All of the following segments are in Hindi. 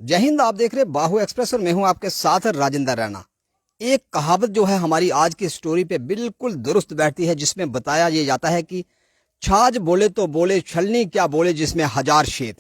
जय हिंद। आप देख रहे हैं बाहु एक्सप्रेस और मैं हूं आपके साथ राजेंद्र रैना। एक कहावत जो है हमारी आज की स्टोरी पे बिल्कुल दुरुस्त बैठती है, जिसमें बताया ये जाता है कि छाछ बोले तो बोले, छलनी क्या बोले जिसमें हजार शेर।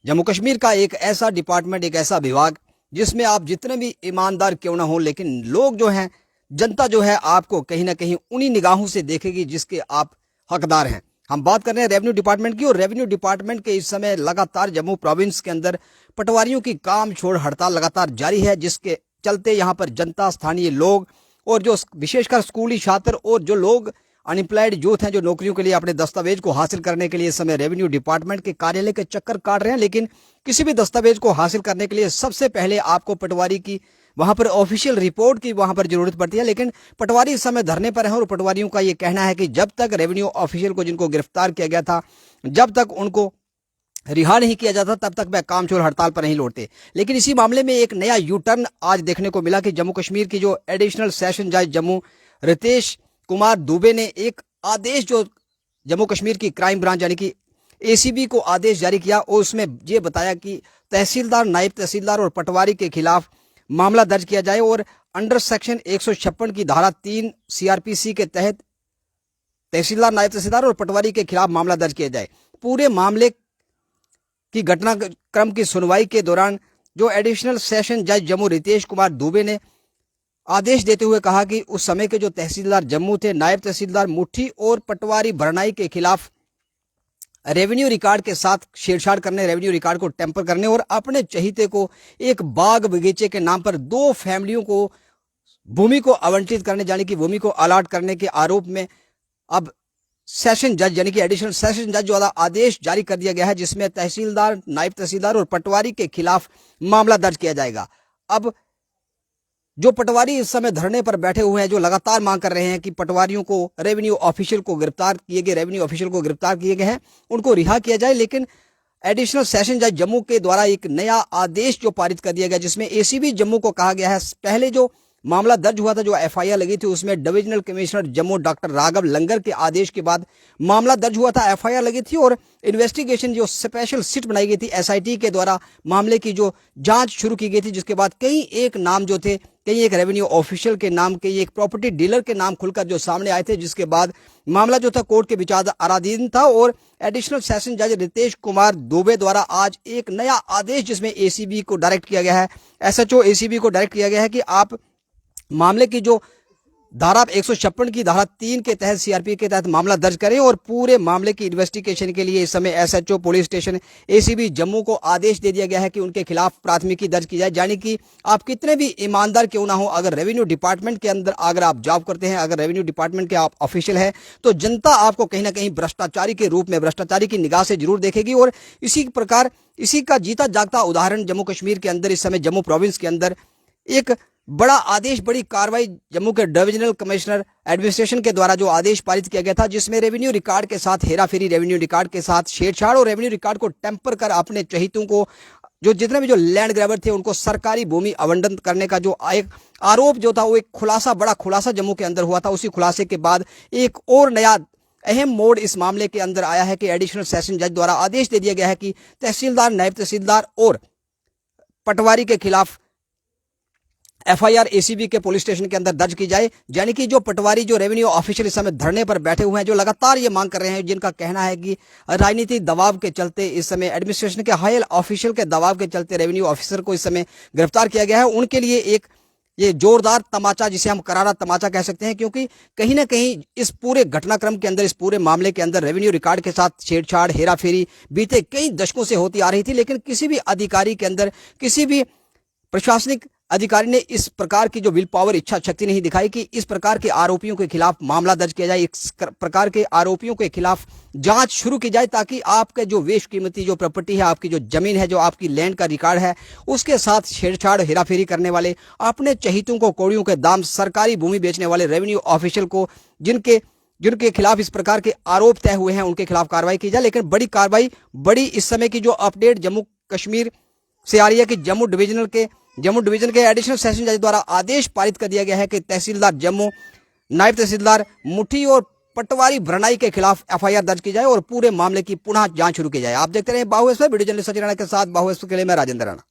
जम्मू कश्मीर का एक ऐसा डिपार्टमेंट, एक ऐसा विभाग जिसमें आप जितने भी ईमानदार क्यों ना हो, लेकिन लोग जो हैं, जनता जो है आपको कहीं ना कहीं उन्हीं निगाहों से देखेगी जिसके आप हकदार हैं। हम बात कर रहे हैं रेवेन्यू डिपार्टमेंट की, और रेवेन्यू डिपार्टमेंट के इस समय लगातार जम्मू प्रोविंस के अंदर पटवारियों की काम छोड़ हड़ताल लगातार जारी है, जिसके चलते यहाँ पर जनता, स्थानीय लोग और जो विशेषकर स्कूली छात्र और जो लोग अनएम्प्लॉयड यूथ हैं, जो नौकरियों के लिए अपने दस्तावेज को हासिल करने के लिए इस समय रेवेन्यू डिपार्टमेंट के कार्यालय के चक्कर काट रहे हैं। लेकिन किसी भी दस्तावेज को हासिल करने के लिए सबसे पहले आपको पटवारी की वहां पर ऑफिशियल रिपोर्ट की वहां पर जरूरत पड़ती है। लेकिन पटवारी इस समय धरने पर हैं और पटवारियों का ये कहना है कि जब तक रेवेन्यू ऑफिशियल को, जिनको गिरफ्तार किया गया था, जब तक उनको रिहा नहीं किया जाता तब तक वह काम छोड़ हड़ताल पर नहीं लौटते। लेकिन इसी मामले में एक नया यू टर्न आज देखने को मिला कि जम्मू कश्मीर की जो एडिशनल सेशन जज जम्मू रितेश कुमार दुबे ने एक आदेश, जो जम्मू कश्मीर की क्राइम ब्रांच यानी कि एसीबी को आदेश जारी किया, और उसमें यह बताया कि तहसीलदार, नायब तहसीलदार और पटवारी के खिलाफ मामला दर्ज किया जाए और अंडर सेक्शन 156 की धारा 3 सीआरपीसी के तहत तहसीलदार, नायब तहसीलदार और पटवारी के खिलाफ मामला दर्ज किया जाए। पूरे मामले की घटनाक्रम की सुनवाई के दौरान जो एडिशनल सेशन जज जम्मू रितेश कुमार दुबे ने आदेश देते हुए कहा कि उस समय के जो तहसीलदार जम्मू थे, नायब तहसीलदार मुठी और पटवारी भरनाई के खिलाफ रेवेन्यू रिकॉर्ड के साथ छेड़छाड़ करने, रेवेन्यू रिकॉर्ड को टेम्पर करने और अपने चहीते को एक बाग बगीचे के नाम पर दो फैमिलियों को भूमि को आवंटित करने, यानी कि भूमि को अलॉट करने के आरोप में अब सेशन जज यानी कि एडिशनल सेशन जज वाला आदेश जारी कर दिया गया है, जिसमें तहसीलदार, नायब तहसीलदार और पटवारी के खिलाफ मामला दर्ज किया जाएगा। अब जो पटवारी इस समय धरने पर बैठे हुए हैं, जो लगातार मांग कर रहे हैं कि पटवारियों को, रेवेन्यू ऑफिशियल को गिरफ्तार किए गए, रेवेन्यू ऑफिशियल को गिरफ्तार किए गए हैं, उनको रिहा किया जाए। लेकिन एडिशनल सेशन जज जम्मू के द्वारा एक नया आदेश जो पारित कर दिया गया, जिसमें एसीबी जम्मू को कहा गया है, पहले जो मामला दर्ज हुआ था, जो एफआईआर लगी थी, उसमें divisional commissioner Jammu doctor Raghav Langar के आदेश के बाद मामला दर्ज हुआ था, एफआईआर लगी थी और इन्वेस्टिगेशन जो स्पेशल सिट बनाई गई थी एसआईटी के द्वारा मामले की जो जांच शुरू की गई थी, जिसके बाद कई एक नाम जो थे, कई एक रेवेन्यू ऑफिशियल के नाम, कई एक प्रॉपर्टी डीलर के नाम खुलकर जो सामने आए थे, जिसके बाद मामला जो था कोर्ट के विचाराधीन था। और एडिशनल सेशन जज रितेश कुमार दुबे द्वारा आज एक नया आदेश, जिसमें एसीबी को डायरेक्ट किया गया है, एसएचओ एसीबी को डायरेक्ट किया गया है कि आप मामले की जो धारा 156 की धारा 3 के तहत सीआरपी के तहत मामला दर्ज करें और पूरे मामले की इन्वेस्टिगेशन के लिए इस समय SHO police station ACB Jammu को आदेश दे दिया गया है कि उनके खिलाफ प्राथमिकी दर्ज की जाए। यानी कि आप कितने भी ईमानदार क्यों ना हो, अगर रेवेन्यू डिपार्टमेंट के अंदर अगर आप जॉब करते हैं, अगर रेवेन्यू डिपार्टमेंट के आप ऑफिशियल है, तो जनता आपको कहीं ना कहीं भ्रष्टाचारी के रूप में, भ्रष्टाचारी की निगाह से जरूर देखेगी। और इसी प्रकार, इसी का जीता जागता उदाहरण जम्मू कश्मीर के अंदर, इस समय जम्मू प्रोविंस के अंदर एक बड़ा आदेश, बड़ी कार्रवाई जम्मू के डिविजनल कमिश्नर एडमिनिस्ट्रेशन के द्वारा जो आदेश पारित किया गया था, जिसमें रेवेन्यू रिकॉर्ड के साथ हेराफेरी, रेवेन्यू रिकॉर्ड के साथ छेड़छाड़ और रेवेन्यू रिकॉर्ड को टेम्पर कर अपने चहितों को, जो जितने भी जो लैंड ग्रैबर थे, उनको सरकारी भूमि आवंटन करने का जो एक आरोप जो था, वो एक खुलासा, बड़ा खुलासा जम्मू के अंदर हुआ था। उसी खुलासे के बाद एक और नया अहम मोड़ इस मामले के अंदर आया है कि एडिशनल सेशन जज द्वारा आदेश दे दिया गया है कि तहसीलदार, नायब तहसीलदार और पटवारी के खिलाफ एफआईआर एसीबी के पुलिस स्टेशन के अंदर दर्ज की जाए। यानी कि जो पटवारी, जो रेवेन्यू ऑफिशियल इस समय धरने पर बैठे हुए हैं, जो लगातार ये मांग कर रहे हैं, जिनका कहना है कि राजनीतिक दबाव के चलते इस समय एडमिनिस्ट्रेशन के हायर ऑफिशियल के दबाव के चलते रेवेन्यू ऑफिसर को इस समय गिरफ्तार किया गया है, उनके लिए एक ये जोरदार तमाचा, जिसे हम करारा तमाचा कह सकते हैं, क्योंकि कहीं ना कहीं इस पूरे घटनाक्रम के अंदर, इस पूरे मामले के अंदर रेवेन्यू रिकॉर्ड के साथ छेड़छाड़, हेराफेरी बीते कई दशकों से होती आ रही थी। लेकिन किसी भी अधिकारी के अंदर, किसी भी प्रशासनिक अधिकारी ने इस प्रकार की जो विल पावर, इच्छा शक्ति नहीं दिखाई कि इस प्रकार के आरोपियों के खिलाफ मामला दर्ज किया जाए, इस प्रकार के आरोपियों के खिलाफ जांच शुरू की जाए, ताकि आपके जो वेश कीमती जो प्रॉपर्टी है, आपकी जो जमीन है, जो आपकी लैंड का रिकॉर्ड है, उसके साथ छेड़छाड़, हेराफेरी करने वाले, अपने चहितों को कौड़ियों के दाम सरकारी भूमि बेचने वाले रेवेन्यू ऑफिशियल को, जिनके खिलाफ इस प्रकार के आरोप तय हुए हैं, उनके खिलाफ कार्रवाई की जाए। लेकिन बड़ी कार्रवाई, बड़ी इस समय की जो अपडेट जम्मू कश्मीर से आ रही है कि जम्मू डिवीजन के एडिशनल सेशन जज द्वारा आदेश पारित कर दिया गया है कि तहसीलदार जम्मू, नायब तहसीलदार मुठी और पटवारी भरनाई के खिलाफ एफआईआर दर्ज की जाए और पूरे मामले की पुनः जांच शुरू की जाए। आप देखते रहे बाहु express, video journalist Sachin Rana के साथ बाहु एक्सप्रेस के लिए मैं राजेंद्र राणा।